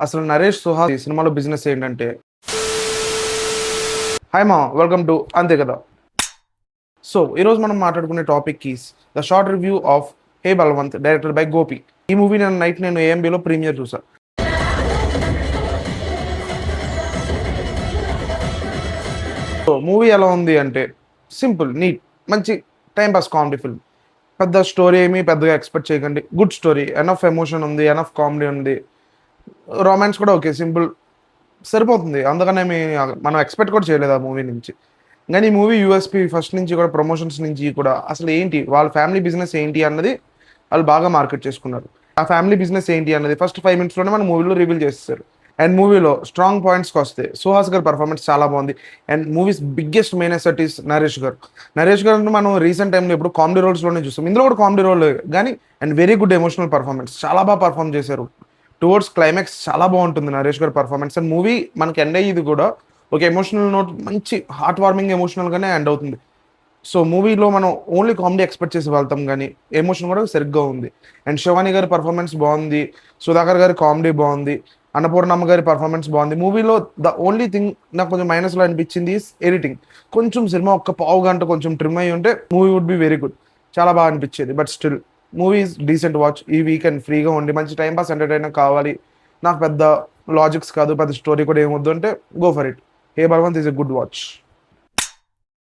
అసలు నరేష్ సుహాస్ ఈ సినిమాలో బిజినెస్ ఏంటంటే, హాయ్ మా వెల్కమ్ టు అంతే కదా. సో ఈరోజు మనం మాట్లాడుకునే topic keys the short review of hey Balwant director by Gopi. ఈ మూవీ నేను ఏఎంబీలో ప్రీమియర్ చూసా. సో మూవీ ఎలా ఉంది అంటే సింపుల్, నీట్, మంచి టైం పాస్ కామెడీ ఫిల్మ్. పెద్ద స్టోరీ ఏమీ పెద్దగా ఎక్స్పెక్ట్ చేయకండి. గుడ్ స్టోరీ, ఎనఫ్ ఎమోషన్ ఉంది, ఎనఫ్ కామెడీ ఉంది, రొమాన్స్ కూడా ఓకే, సింపుల్, సరిపోతుంది. అందుకనే మనం ఎక్స్పెక్ట్ కూడా చేయలేదు ఆ మూవీ నుంచి. కానీ ఈ మూవీ యూఎస్పీ ఫస్ట్ నుంచి కూడా, ప్రమోషన్స్ నుంచి కూడా అసలు ఏంటి వాళ్ళ ఫ్యామిలీ బిజినెస్ ఏంటి అన్నది వాళ్ళు బాగా మార్కెట్ చేసుకున్నారు. ఆ ఫ్యామిలీ బిజినెస్ ఏంటి అన్నది ఫస్ట్ 5 minutesలోనే మన మూవీలో రివీల్ చేస్తారు. అండ్ మూవీలో స్ట్రాంగ్ పాయింట్స్కి వస్తే సుహాస్ గారి పర్ఫార్మెన్స్ చాలా బాగుంది. And movies biggest main asset is Naresh గారు. నరేష్ గారు మనం రీసెంట్ టైంలో ఇప్పుడు కామెడీ రోల్స్లోనే చూస్తాం, ఇందులో కూడా కామెడీ రోల్ కానీ and very good emotional performance, చాలా బాగా పర్ఫామ్ చేశారు. టువర్డ్స్ క్లైమాక్స్ చాలా బాగుంటుంది నరేష్ గారి పర్ఫార్మెన్స్. అండ్ మూవీ మనకి ఎండ్ అయ్యేది కూడా ఒక ఎమోషనల్ నోట్, మంచి హార్ట్ వార్మింగ్ ఎమోషనల్గానే ఎండ్ అవుతుంది. సో మూవీలో మనం ఓన్లీ కామెడీ ఎక్స్పెక్ట్ చేసి వెళ్తాం కానీ ఎమోషన్ కూడా సరిగ్గా ఉంది. అండ్ శివాని గారి పర్ఫార్మెన్స్ బాగుంది, సుధాకర్ గారి కామెడీ బాగుంది, అన్నపూర్ణమ్మ గారి పర్ఫార్మెన్స్ బాగుంది. మూవీలో ద ఓన్లీ థింగ్ నాకు కొంచెం మైనస్లో అనిపించింది ఈస్ ఎడిటింగ్. కొంచెం సినిమా ఒక్క పావు గంట కొంచెం ట్రిమ్ అయ్యి ఉంటే movie would be very good, చాలా బాగా అనిపించేది. But still movie is decent watch. ఈ వీకెండ్ ఫ్రీగా ఉండి మంచి టైం పాస్ ఎంటర్టైనర్ కావాలి, నాకు పెద్ద లాజిక్స్ కాదు, పెద్ద స్టోరీ కూడా ఏమొద్దు అంటే go for it. Hey Balwant is a good watch.